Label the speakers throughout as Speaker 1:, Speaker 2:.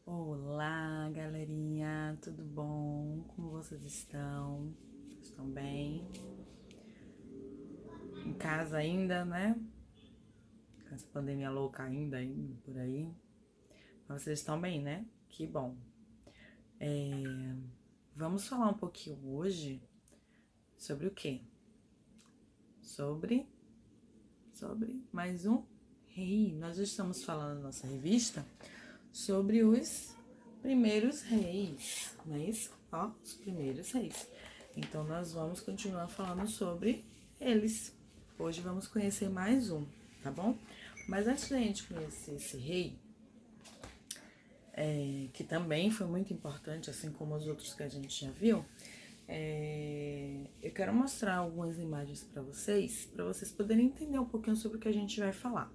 Speaker 1: Olá, galerinha, tudo bom? Como vocês estão? Estão bem? Em casa ainda, né? Com essa pandemia louca ainda aí por aí. Mas vocês estão bem, né? Que bom. Vamos falar um pouquinho hoje sobre o quê? Sobre mais um rei. Nós estamos falando na nossa revista sobre os primeiros reis, não é isso? Ó, os primeiros reis. Então, nós vamos continuar falando sobre eles. Hoje vamos conhecer mais um, tá bom? Mas antes da gente conhecer esse rei, que também foi muito importante, assim como os outros que a gente já viu, eu quero mostrar algumas imagens para vocês poderem entender um pouquinho sobre o que a gente vai falar.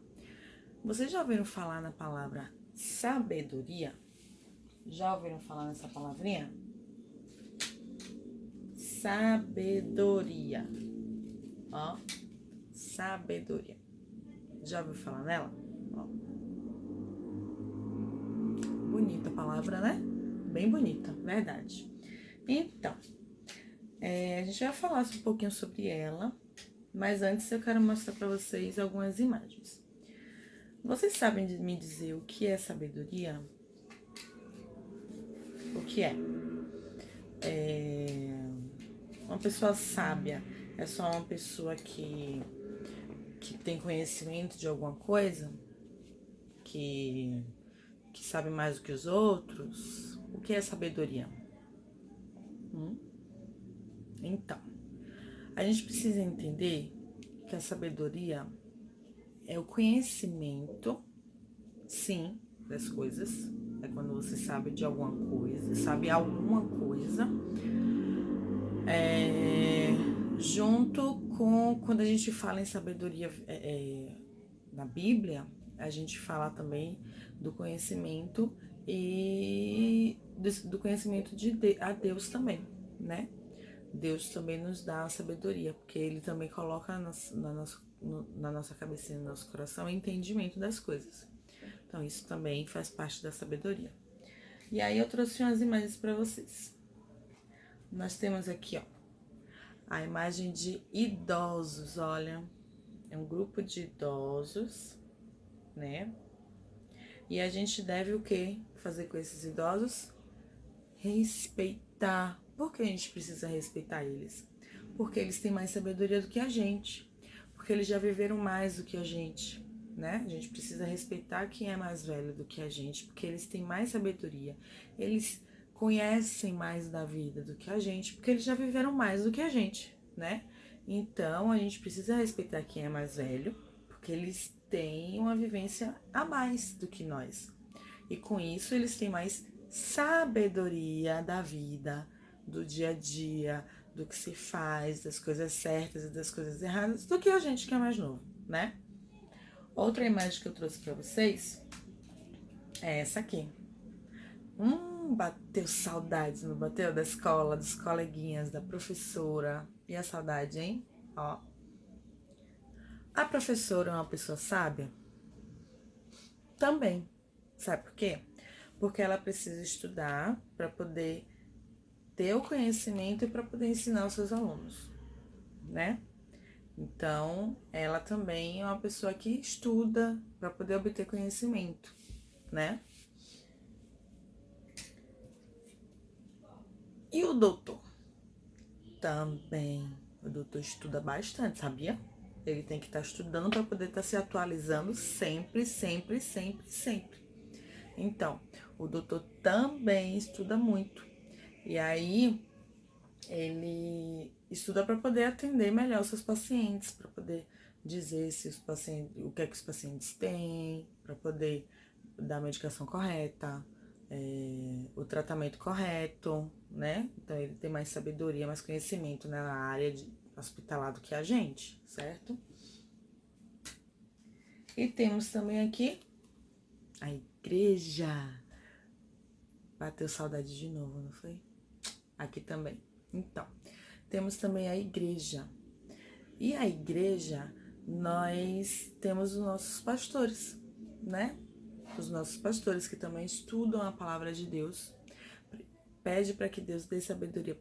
Speaker 1: Vocês já ouviram falar na palavra sabedoria? Já ouviram falar nessa palavrinha? Sabedoria. Ó, sabedoria. Já ouviu falar nela? Ó. Bonita a palavra, né? Bem bonita, verdade. Então, a gente vai falar um pouquinho sobre ela, mas antes eu quero mostrar para vocês algumas imagens. Vocês sabem me dizer o que é sabedoria? O que é? Uma pessoa sábia é só uma pessoa que tem conhecimento de alguma coisa? Que sabe mais do que os outros? O que é sabedoria? Então, a gente precisa entender que a sabedoria é o conhecimento, sim, das coisas. É quando você sabe de alguma coisa, sabe alguma coisa, junto com quando a gente fala em sabedoria na Bíblia, a gente fala também do conhecimento e do conhecimento a Deus também, né? Deus também nos dá a sabedoria, porque Ele também coloca na nossa cabecinha, no nosso coração, o entendimento das coisas. Então, isso também faz parte da sabedoria. E aí, eu trouxe umas imagens para vocês. Nós temos aqui, ó, a imagem de idosos, olha. É um grupo de idosos, né? E a gente deve o quê? Fazer com esses idosos? Respeitar. Por que a gente precisa respeitar eles? Porque eles têm mais sabedoria do que a gente. Porque eles já viveram mais do que a gente, né? A gente precisa respeitar quem é mais velho do que a gente, porque eles têm mais sabedoria. Eles conhecem mais da vida do que a gente, porque eles já viveram mais do que a gente, né? Então, a gente precisa respeitar quem é mais velho, porque eles têm uma vivência a mais do que nós. E com isso, eles têm mais sabedoria da vida, do dia a dia, do que se faz, das coisas certas e das coisas erradas, do que a gente que é mais novo, né? Outra imagem que eu trouxe para vocês é essa aqui. Bateu saudades, não bateu? Da escola, dos coleguinhas, da professora. E a saudade, hein? Ó. A professora é uma pessoa sábia? Também. Sabe por quê? Porque ela precisa estudar para poder ter o conhecimento e para poder ensinar os seus alunos, né? Então, ela também é uma pessoa que estuda para poder obter conhecimento, né? E o doutor? Também. O doutor estuda bastante, sabia? Ele tem que estar estudando para poder estar se atualizando sempre, sempre, sempre, sempre. Então, o doutor também estuda muito. E aí, ele estuda para poder atender melhor os seus pacientes, para poder dizer se os pacientes, o que é que os pacientes têm, para poder dar a medicação correta, o tratamento correto, né? Então ele tem mais sabedoria, mais conhecimento, né, na área de hospitalar do que a gente, certo? E temos também aqui a igreja. Bateu saudade de novo, não foi? Aqui também. Então, temos também a igreja. E a igreja, nós temos os nossos pastores, né? os nossos pastores que também estudam a palavra de Deus. Pede para que Deus dê sabedoria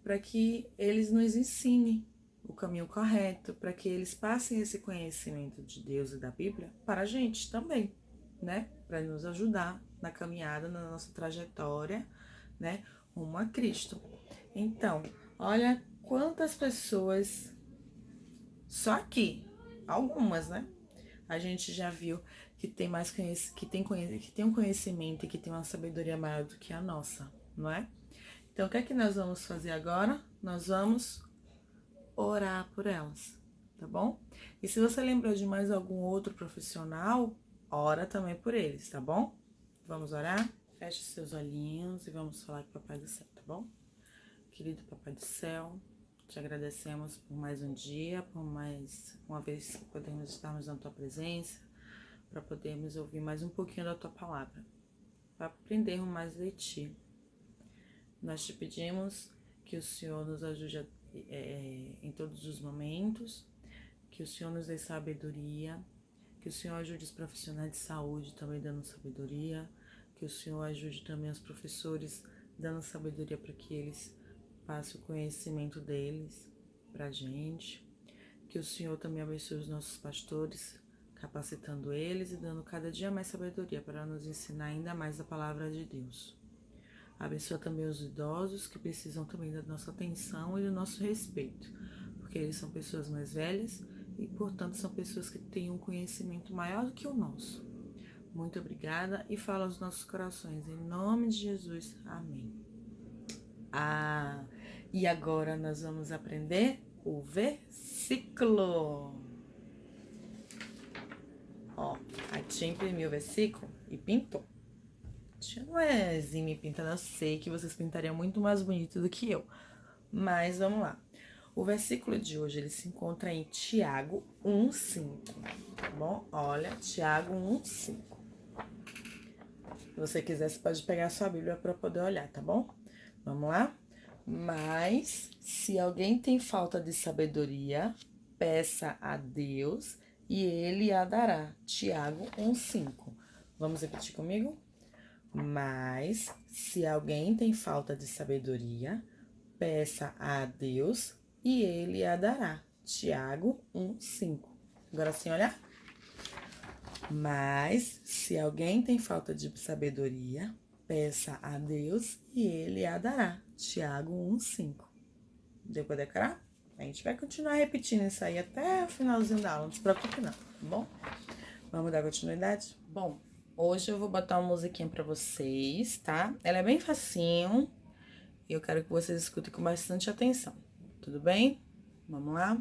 Speaker 1: para que eles nos ensinem o caminho correto, para que eles passem esse conhecimento de Deus e da Bíblia para a gente também, né? Para nos ajudar na caminhada, na nossa trajetória, né? Rumo a Cristo. Então, olha quantas pessoas, só aqui, algumas, né? A gente já viu que tem mais que tem um conhecimento e que tem uma sabedoria maior do que a nossa, não é? Então, o que é que nós vamos fazer agora? Nós vamos orar por elas, tá bom? E se você lembrou de mais algum outro profissional, ora também por eles, tá bom? Vamos orar? Feche seus olhinhos e vamos falar com o Papai do Céu, tá bom? Querido Papai do Céu, te agradecemos por mais um dia, por mais uma vez que podemos estarmos na tua presença, para podermos ouvir mais um pouquinho da tua palavra, para aprendermos mais de ti. Nós te pedimos que o Senhor nos ajude em todos os momentos, que o Senhor nos dê sabedoria, que o Senhor ajude os profissionais de saúde também dando sabedoria, que o Senhor ajude também os professores dando sabedoria para que eles passem o conhecimento deles para a gente, que o Senhor também abençoe os nossos pastores, capacitando eles e dando cada dia mais sabedoria para nos ensinar ainda mais a palavra de Deus. Abençoa também os idosos que precisam também da nossa atenção e do nosso respeito, porque eles são pessoas mais velhas e, portanto, são pessoas que têm um conhecimento maior do que o nosso. Muito obrigada e fala aos nossos corações, em nome de Jesus. Amém. E agora nós vamos aprender o versículo. Ó, a tia imprimiu o versículo e pintou. Não é exime pintando, eu sei que vocês pintariam muito mais bonito do que eu. Mas vamos lá. O versículo de hoje, ele se encontra em Tiago 1,5. Tá bom? Olha, Tiago 1,5. Se você quiser, você pode pegar a sua Bíblia para poder olhar, tá bom? Vamos lá? Mas, se alguém tem falta de sabedoria, peça a Deus e ele a dará. Tiago 1,5. Vamos repetir comigo? Mas, se alguém tem falta de sabedoria, peça a Deus e ele a dará. Tiago 1,5. Agora sim, olha. Mas, se alguém tem falta de sabedoria, peça a Deus e ele a dará. Tiago 1,5. Deu pra decorar? A gente vai continuar repetindo isso aí até o finalzinho da aula, não se preocupe não, tá bom? Vamos dar continuidade? Bom, hoje eu vou botar uma musiquinha pra vocês, tá? Ela é bem facinho e eu quero que vocês escutem com bastante atenção, tudo bem? Vamos lá?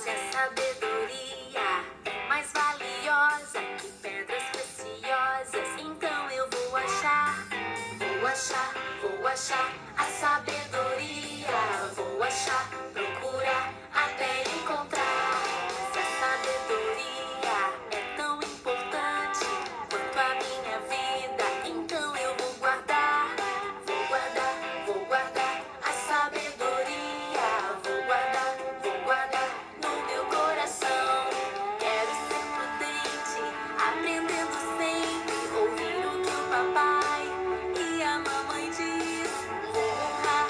Speaker 2: Se a sabedoria é mais valiosa que pedras preciosas, então eu vou achar a sabedoria, vou achar, procurar até encontrar. Se a sabedoria é tão importante quanto a minha vida, então eu vou guardar a sabedoria, vou guardar no meu coração. Quero ser prudente, aprendendo sempre, ouvir o que o papai e a mamãe diz. Vou honrar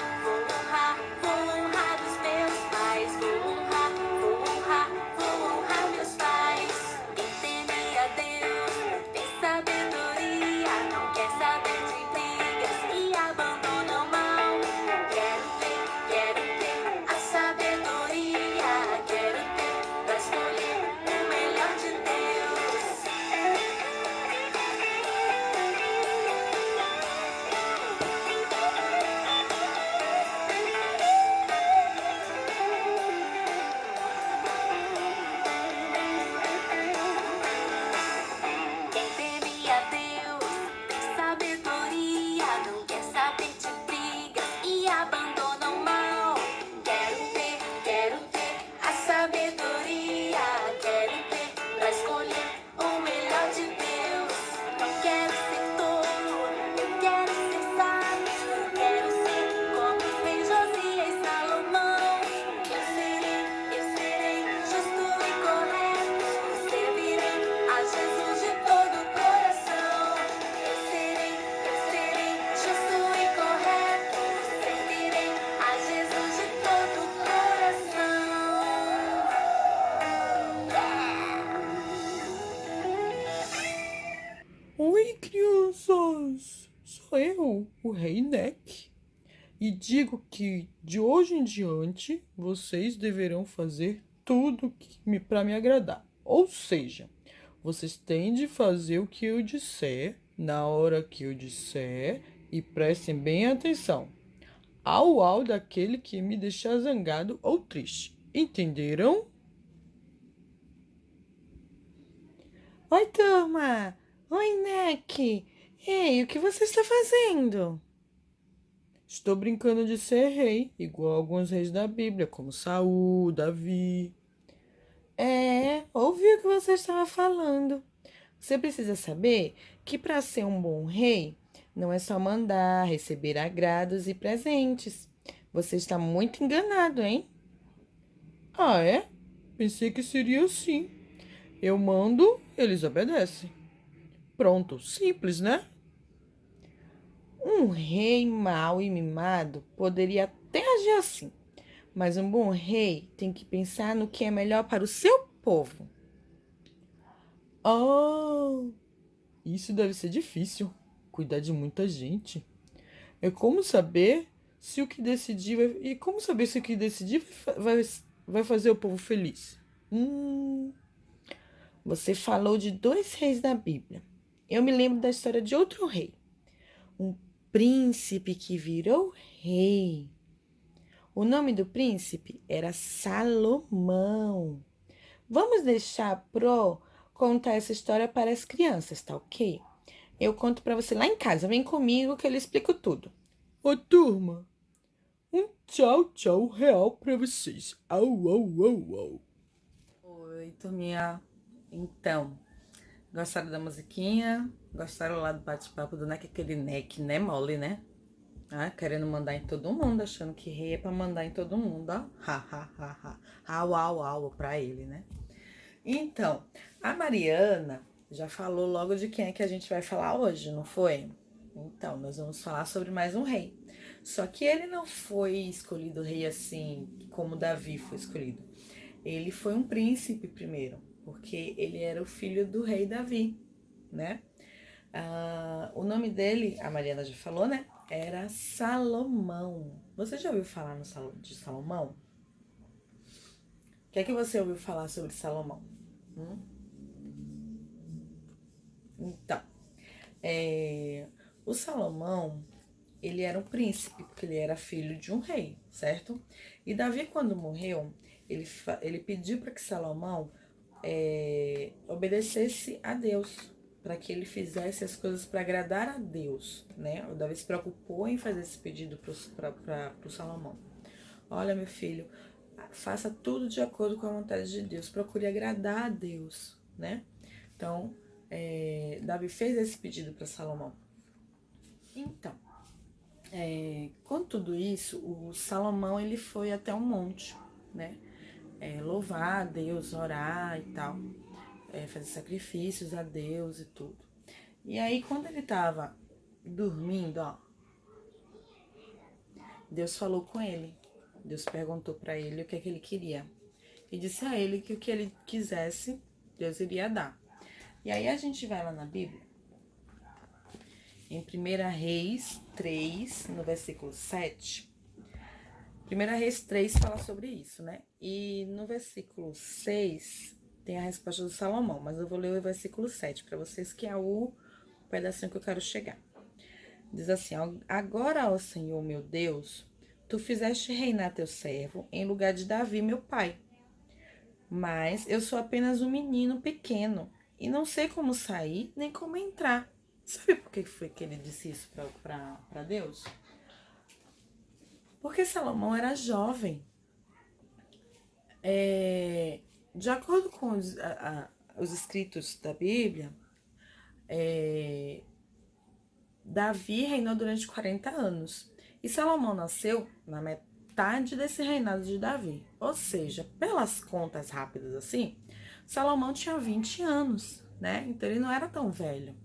Speaker 3: eu, o rei Neck, e digo que de hoje em diante vocês deverão fazer tudo para me agradar. Ou seja, vocês têm de fazer o que eu disser, na hora que eu disser, e prestem bem atenção. Au daquele que me deixar zangado ou triste. Entenderam?
Speaker 1: Oi, turma! Oi, Neck! Ei, o que você está fazendo?
Speaker 3: Estou brincando de ser rei, igual alguns reis da Bíblia, como Saul, Davi.
Speaker 1: Ouvi o que você estava falando. Você precisa saber que para ser um bom rei, não é só mandar, receber agrados e presentes. Você está muito enganado, hein?
Speaker 3: Ah, é? Pensei que seria assim. Eu mando, eles obedecem. Pronto, simples, né?
Speaker 1: Um rei mau e mimado poderia até agir assim, mas um bom rei tem que pensar no que é melhor para o seu povo.
Speaker 3: Ah, isso deve ser difícil. Cuidar de muita gente. É como saber se o que decidir vai... E como saber se o que decidir vai fazer o povo feliz?
Speaker 1: Você falou de dois reis da Bíblia. Eu me lembro da história de outro rei, um príncipe que virou rei. O nome do príncipe era Salomão. Vamos deixar Pro contar essa história para as crianças, tá ok? Eu conto para você lá em casa. Vem comigo que eu lhe explico tudo.
Speaker 3: Ô, turma, um tchau, tchau real pra vocês. Au, au, au, au.
Speaker 1: Oi, turminha. Então, gostaram da musiquinha? Gostaram lá do bate-papo do Neck? Aquele Neck, né, mole, né? Ah, querendo mandar em todo mundo, achando que rei é pra mandar em todo mundo, ó. Ha, ha, ha, ha. Au, au, au, pra ele, né? Então, a Mariana já falou logo de quem é que a gente vai falar hoje, não foi? Então, nós vamos falar sobre mais um rei. Só que ele não foi escolhido rei assim como Davi foi escolhido. Ele foi um príncipe primeiro, porque ele era o filho do rei Davi, né? O nome dele, a Mariana já falou, né? Era Salomão. Você já ouviu falar de Salomão? O que é que você ouviu falar sobre Salomão? Então, o Salomão, ele era um príncipe, porque ele era filho de um rei, certo? E Davi, quando morreu, ele pediu para que Salomão obedecesse a Deus, para que ele fizesse as coisas para agradar a Deus, né? O Davi se preocupou em fazer esse pedido para o Salomão. Olha, meu filho, faça tudo de acordo com a vontade de Deus, procure agradar a Deus, né? Então, Davi fez esse pedido para Salomão. Então, com tudo isso, o Salomão ele foi até um monte, né? Louvar a Deus, orar e tal, fazer sacrifícios a Deus e tudo. E aí, quando ele tava dormindo, ó, Deus falou com ele. Deus perguntou para ele o que é que ele queria. E disse a ele que o que ele quisesse, Deus iria dar. E aí a gente vai lá na Bíblia, em 1 Reis 3, no versículo 7. 1 Reis 3 fala sobre isso, né? E no versículo 6 tem a resposta do Salomão, mas eu vou ler o versículo 7 para vocês, que é o pedacinho que eu quero chegar. Diz assim: agora, ó Senhor meu Deus, tu fizeste reinar teu servo em lugar de Davi, meu pai. Mas eu sou apenas um menino pequeno e não sei como sair nem como entrar. Sabe por que foi que ele disse isso para Deus? Porque Salomão era jovem. De acordo com os escritos da Bíblia, Davi reinou durante 40 anos. E Salomão nasceu na metade desse reinado de Davi. Ou seja, pelas contas rápidas assim, Salomão tinha 20 anos, né? Então ele não era tão velho,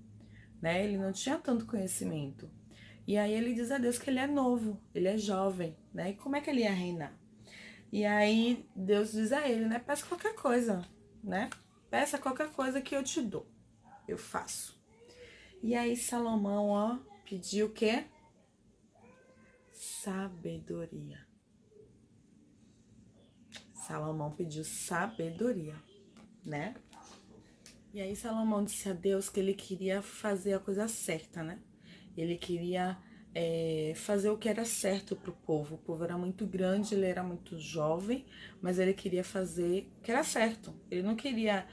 Speaker 1: né? Ele não tinha tanto conhecimento. E aí ele diz a Deus que ele é novo, ele é jovem, né? E como é que ele ia reinar? E aí Deus diz a ele, né? Peça qualquer coisa, né? Peça qualquer coisa que eu te dou, eu faço. E aí Salomão, ó, pediu o quê? Sabedoria. Salomão pediu sabedoria, né? E aí Salomão disse a Deus que ele queria fazer a coisa certa, né? Ele queria fazer o que era certo pro povo. O povo era muito grande, ele era muito jovem, mas ele queria fazer o que era certo. Ele não queria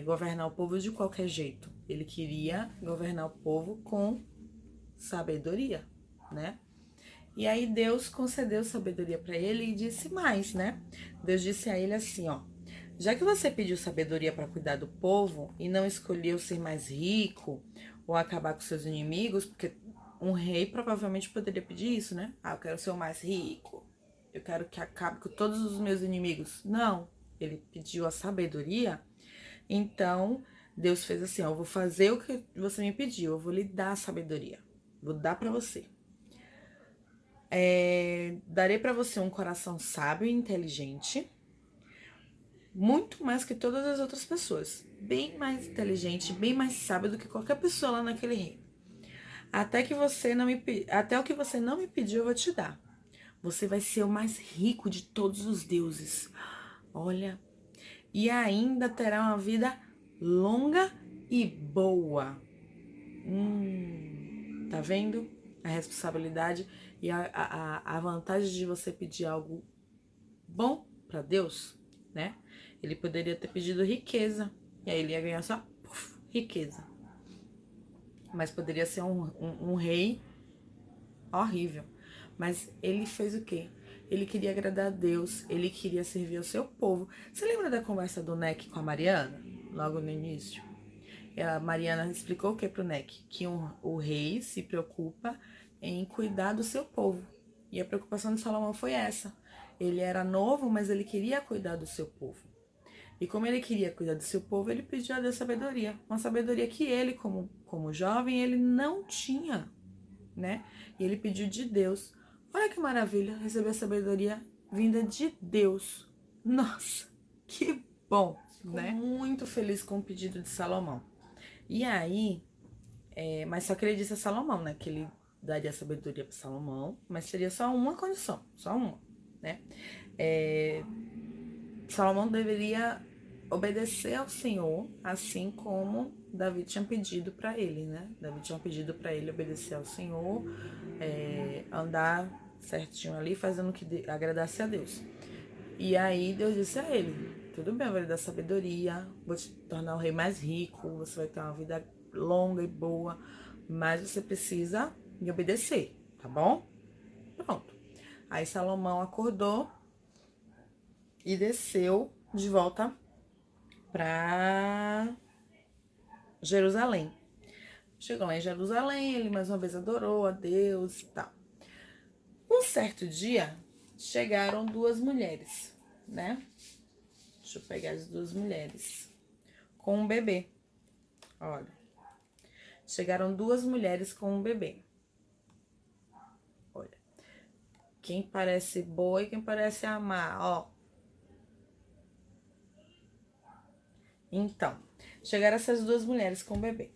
Speaker 1: governar o povo de qualquer jeito. Ele queria governar o povo com sabedoria, né? E aí Deus concedeu sabedoria para ele e disse mais, né? Deus disse a ele assim, ó: já que você pediu sabedoria para cuidar do povo e não escolheu ser mais rico ou acabar com seus inimigos, porque um rei provavelmente poderia pedir isso, né? Ah, eu quero ser o mais rico. Eu quero que acabe com todos os meus inimigos. Não, ele pediu a sabedoria. Então, Deus fez assim, ó: eu vou fazer o que você me pediu, eu vou lhe dar a sabedoria. Vou dar para você. Darei para você um coração sábio e inteligente, muito mais que todas as outras pessoas. Bem mais inteligente, bem mais sábio do que qualquer pessoa lá naquele reino. Até o que você não me pediu, eu vou te dar. Você vai ser o mais rico de todos os deuses. Olha, e ainda terá uma vida longa e boa. Tá vendo? A responsabilidade e a vantagem de você pedir algo bom para Deus, né? Ele poderia ter pedido riqueza, e aí ele ia ganhar só riqueza. Mas poderia ser um rei horrível. Mas ele fez o quê? Ele queria agradar a Deus, ele queria servir ao seu povo. Você lembra da conversa do Neck com a Mariana? Logo no início. A Mariana explicou o que pro Neck? Que o rei se preocupa em cuidar do seu povo. E a preocupação de Salomão foi essa. Ele era novo, mas ele queria cuidar do seu povo. E como ele queria cuidar do seu povo, ele pediu a Deus sabedoria. Uma sabedoria que ele, como jovem, ele não tinha, né? E ele pediu de Deus. Olha que maravilha, receber a sabedoria vinda de Deus. Nossa, que bom, né? Muito feliz com o pedido de Salomão. E aí, mas só que ele disse a Salomão, né? Que ele daria sabedoria para Salomão, mas seria só uma condição, só uma, né? Salomão deveria obedecer ao Senhor, assim como Davi tinha pedido para ele, né? Davi tinha pedido para ele obedecer ao Senhor, andar certinho ali, fazendo o que agradasse a Deus. E aí Deus disse a ele: tudo bem, eu vou lhe dar sabedoria, vou te tornar o rei mais rico, você vai ter uma vida longa e boa, mas você precisa me obedecer, tá bom? Pronto. Aí Salomão acordou e desceu de volta para Jerusalém. Chegou lá em Jerusalém, ele mais uma vez adorou a Deus e tal. Um certo dia, chegaram duas mulheres, né? Deixa eu pegar as duas mulheres com um bebê. Olha, chegaram duas mulheres com um bebê. Olha, quem parece boa e quem parece amar, ó. Então, chegaram essas duas mulheres com o bebê.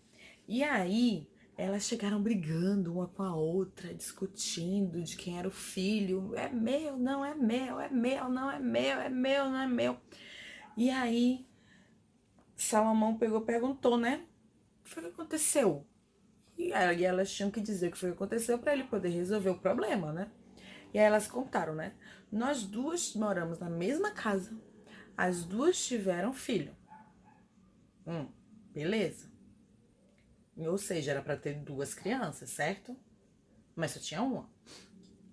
Speaker 1: E aí, elas chegaram brigando uma com a outra, discutindo de quem era o filho. É meu, não é meu, é meu, não é meu, é meu, não é meu. E aí, Salomão perguntou, né? O que foi que aconteceu? E aí elas tinham que dizer o que foi que aconteceu para ele poder resolver o problema, né? E aí elas contaram, né? Nós duas moramos na mesma casa. As duas tiveram filho. Beleza. Ou seja, era para ter duas crianças, certo? Mas só tinha uma.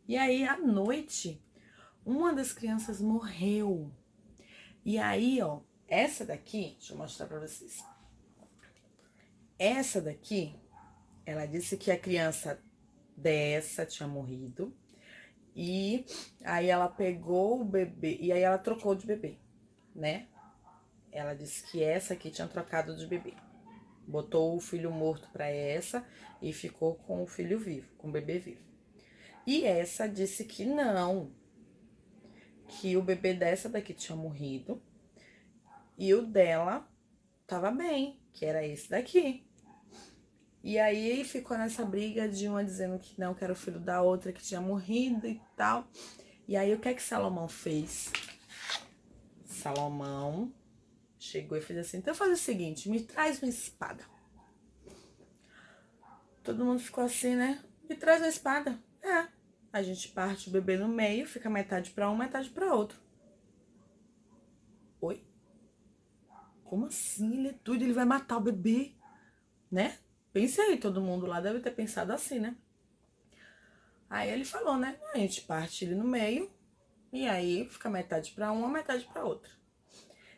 Speaker 1: E aí, à noite, uma das crianças morreu. E aí, ó, essa daqui, deixa eu mostrar pra vocês. Essa daqui, ela disse que a criança dessa tinha morrido. E aí ela pegou o bebê, e aí ela trocou de bebê, né? Ela disse que essa aqui tinha trocado de bebê. Botou o filho morto pra essa e ficou com o filho vivo, com o bebê vivo. E essa disse que não, que o bebê dessa daqui tinha morrido e o dela tava bem, que era esse daqui. E aí ficou nessa briga de uma dizendo que não, que era o filho da outra, que tinha morrido e tal. E aí o que é que Salomão fez? Salomão chegou e fez assim: então faz o seguinte, me traz uma espada. Todo mundo ficou assim, né? Me traz uma espada. É. A gente parte o bebê no meio, fica metade pra um, metade pra outro. Oi? Como assim? Ele é doido, ele vai matar o bebê, né? Pense aí, todo mundo lá deve ter pensado assim, né? Aí ele falou, né? A gente parte ele no meio e aí fica metade pra uma, metade pra outra.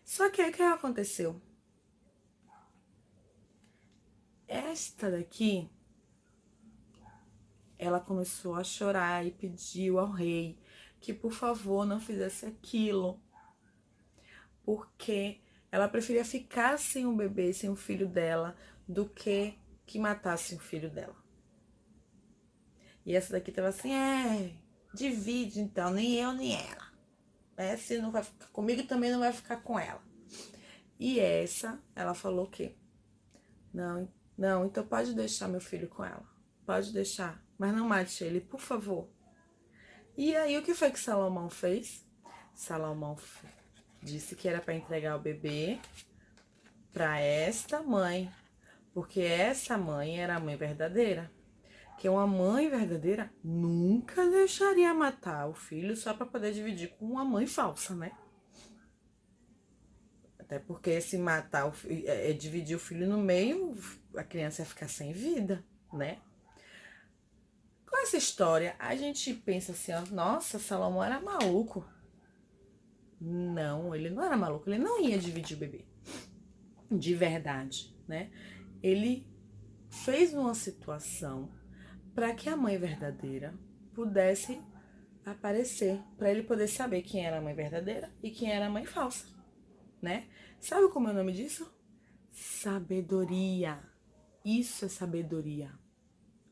Speaker 1: Só que aí o que aconteceu? Esta daqui, ela começou a chorar e pediu ao rei que por favor não fizesse aquilo, porque ela preferia ficar sem o bebê, sem o filho dela, do que matasse o filho dela. E essa daqui tava assim, divide então, nem eu nem ela. Se não vai ficar comigo, também não vai ficar com ela. E ela falou o quê? Não, então pode deixar meu filho com ela. Pode deixar, mas não mate ele, por favor. E aí o que foi que Salomão fez? Salomão disse que era para entregar o bebê para esta mãe, porque essa mãe era a mãe verdadeira. Que uma mãe verdadeira nunca deixaria matar o filho só para poder dividir com uma mãe falsa, né? Até porque se matar dividir o filho no meio, a criança ia ficar sem vida, né? Com essa história, a gente pensa assim, ó, nossa, Salomão era maluco. Não, ele não era maluco, ele não ia dividir o bebê. De verdade, né? Ele fez uma situação para que a mãe verdadeira pudesse aparecer, para ele poder saber quem era a mãe verdadeira e quem era a mãe falsa, né? Sabe como é o nome disso? Sabedoria. Isso é sabedoria.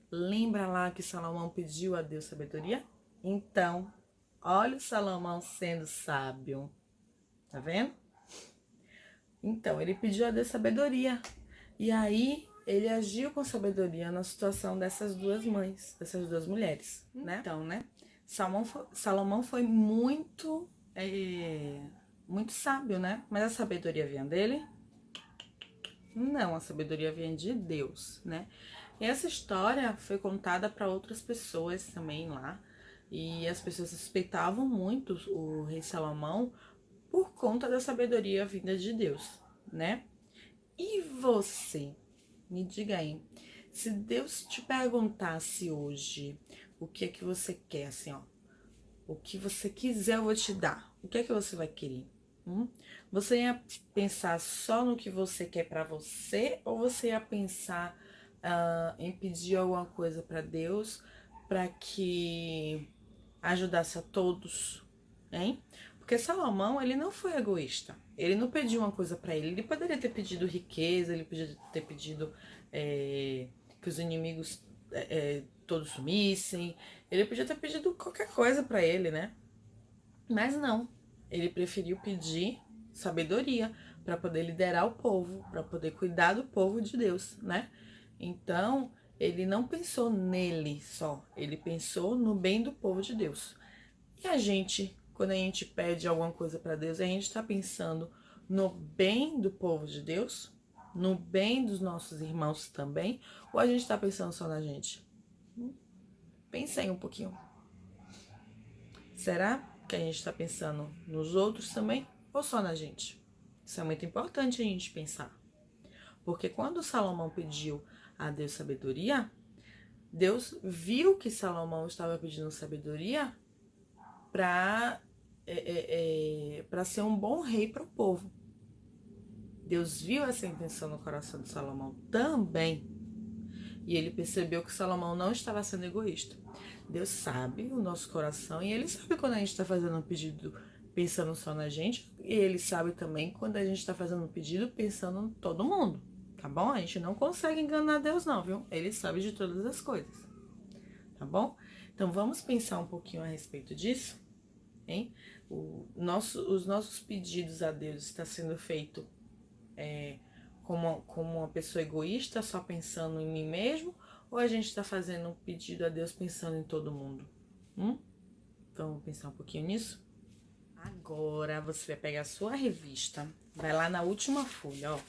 Speaker 1: Lembra lá que Salomão pediu a Deus sabedoria? Então, olha o Salomão sendo sábio. Tá vendo? Então, ele pediu a Deus sabedoria. E aí, ele agiu com sabedoria na situação dessas duas mães, dessas duas mulheres, né? Então, né? Salomão foi muito, muito sábio, né? Mas a sabedoria vinha dele? Não, a sabedoria vinha de Deus, né? E essa história foi contada para outras pessoas também lá. E as pessoas respeitavam muito o rei Salomão por conta da sabedoria vinda de Deus, né? E você, me diga aí, se Deus te perguntasse hoje o que é que você quer, assim, ó, o que você quiser eu vou te dar, o que é que você vai querer? Você ia pensar só no que você quer pra você ou você ia pensar em pedir alguma coisa pra Deus pra que ajudasse a todos, hein? Porque Salomão, ele não foi egoísta. Ele não pediu uma coisa pra ele. Ele poderia ter pedido riqueza, ele poderia ter pedido que os inimigos todos sumissem. Ele podia ter pedido qualquer coisa pra ele, né? Mas não. Ele preferiu pedir sabedoria para poder liderar o povo, para poder cuidar do povo de Deus, né? Então, ele não pensou nele só, ele pensou no bem do povo de Deus. E a gente, quando a gente pede alguma coisa para Deus, a gente está pensando no bem do povo de Deus, no bem dos nossos irmãos também, ou a gente está pensando só na gente? Pensei um pouquinho. Será que a gente está pensando nos outros também ou só na gente? Isso é muito importante a gente pensar. Porque quando Salomão pediu a Deus sabedoria, Deus viu que Salomão estava pedindo sabedoria para ser um bom rei para o povo. Deus viu essa intenção no coração de Salomão também. E ele percebeu que Salomão não estava sendo egoísta. Deus sabe o nosso coração e ele sabe quando a gente está fazendo um pedido pensando só na gente. E ele sabe também quando a gente está fazendo um pedido pensando em todo mundo. Tá bom? A gente não consegue enganar Deus não, viu? Ele sabe de todas as coisas. Tá bom? Então vamos pensar um pouquinho a respeito disso, hein? Os nossos pedidos a Deus estão sendo feitos como uma pessoa egoísta, só pensando em mim mesmo, ou a gente está fazendo um pedido a Deus pensando em todo mundo? Vamos pensar um pouquinho nisso? Agora você vai pegar a sua revista, vai lá na última folha, ó.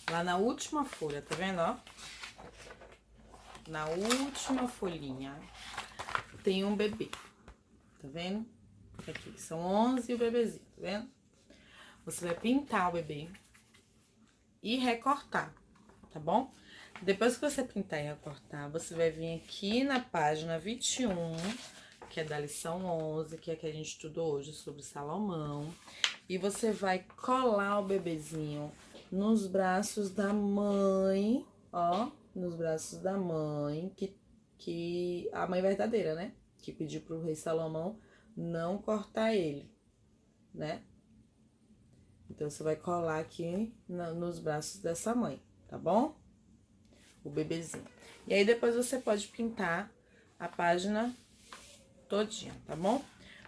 Speaker 1: Lá na última folha, tá vendo, ó? Na última folhinha tem um bebê, tá vendo? Aqui, são 11 o bebezinho, tá vendo? Você vai pintar o bebê e recortar, tá bom? Depois que você pintar e recortar, você vai vir aqui na página 21, que é da lição 11, que é a que a gente estudou hoje sobre Salomão. E você vai colar o bebezinho nos braços da mãe, ó, nos braços da mãe, que a mãe verdadeira, né? Que pediu pro rei Salomão não cortar ele, né? Então, você vai colar aqui nos braços dessa mãe, tá bom? O bebezinho. E aí, depois você pode pintar a página todinha, tá bom?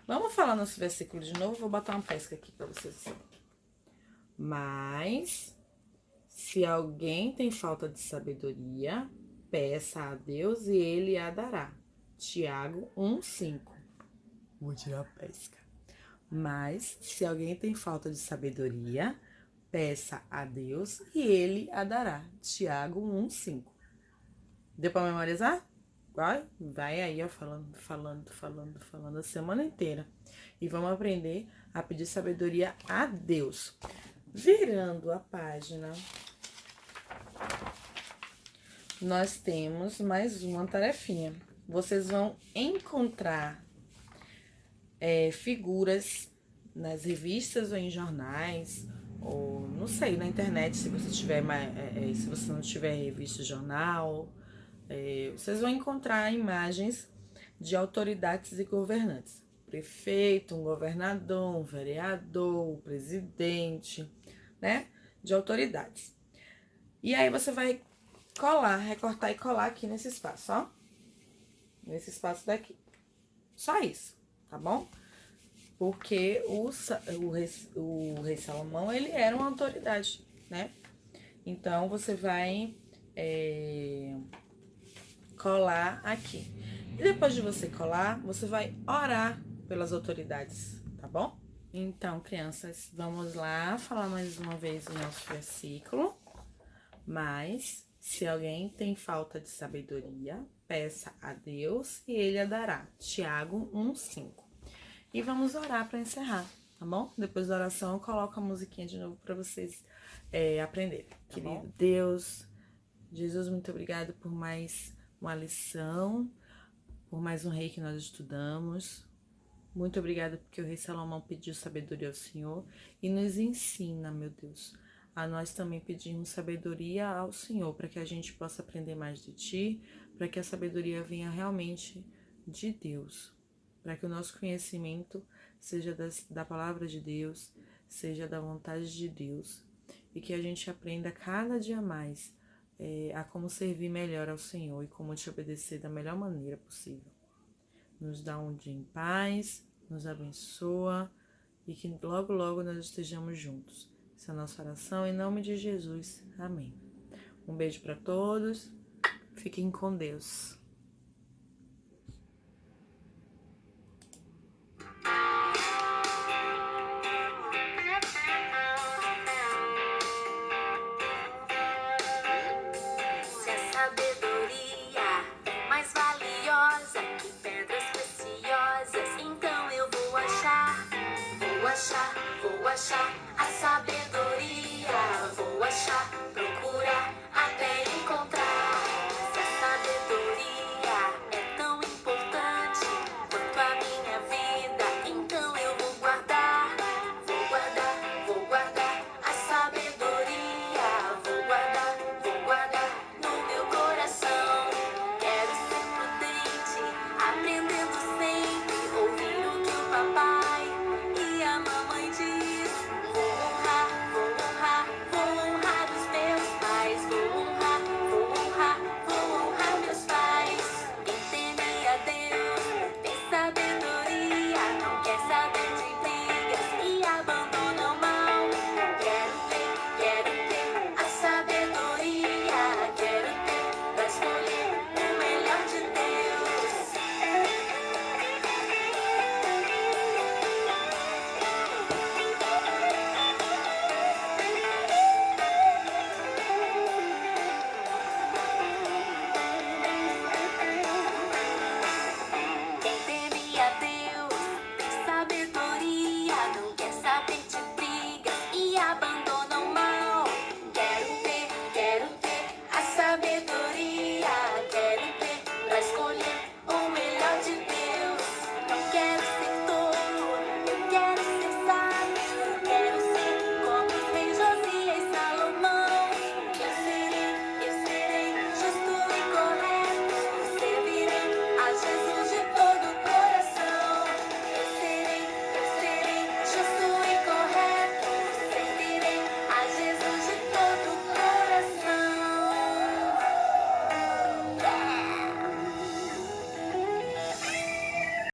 Speaker 1: Vamos falar nosso versículo de novo. Vou botar uma pesca aqui pra vocês verem. Mas, se alguém tem falta de sabedoria, peça a Deus e ele a dará. Tiago 1:5. Vou tirar a pesca. Mas, se alguém tem falta de sabedoria, peça a Deus e ele a dará. Tiago 1:5. Deu pra memorizar? Vai aí, ó, falando a semana inteira. E vamos aprender a pedir sabedoria a Deus. Virando a página, nós temos mais uma tarefinha. Vocês vão encontrar figuras nas revistas ou em jornais, ou não sei, na internet, se você tiver se você não tiver revista, jornal, vocês vão encontrar imagens de autoridades e governantes. Prefeito, um governador, um vereador, um presidente, né? De autoridades. E aí você vai colar, recortar e colar aqui nesse espaço, ó. Nesse espaço daqui. Só isso, tá bom? Porque o rei Salomão, ele era uma autoridade, né? Então, você vai colar aqui. E depois de você colar, você vai orar pelas autoridades, tá bom? Então, crianças, vamos lá falar mais uma vez o nosso versículo. Mas, se alguém tem falta de sabedoria, peça a Deus e ele a dará. Tiago 1:5. E vamos orar para encerrar, tá bom? Depois da oração, eu coloco a musiquinha de novo para vocês aprenderem. Tá Querido bom? Deus, Jesus, muito obrigado por mais uma lição, por mais um rei que nós estudamos. Muito obrigada porque o rei Salomão pediu sabedoria ao Senhor e nos ensina, meu Deus, a nós também pedirmos sabedoria ao Senhor, para que a gente possa aprender mais de Ti, para que a sabedoria venha realmente de Deus, para que o nosso conhecimento seja da palavra de Deus, seja da vontade de Deus, e que a gente aprenda cada dia mais a como servir melhor ao Senhor e como Te obedecer da melhor maneira possível. Nos dá um dia em paz, nos abençoa e que logo, logo nós estejamos juntos. Essa é a nossa oração, em nome de Jesus. Amém. Um beijo para todos. Fiquem com Deus.
Speaker 2: Se a sabedoria é mais valiosa que pedras preciosas, então eu vou achar a sabedoria.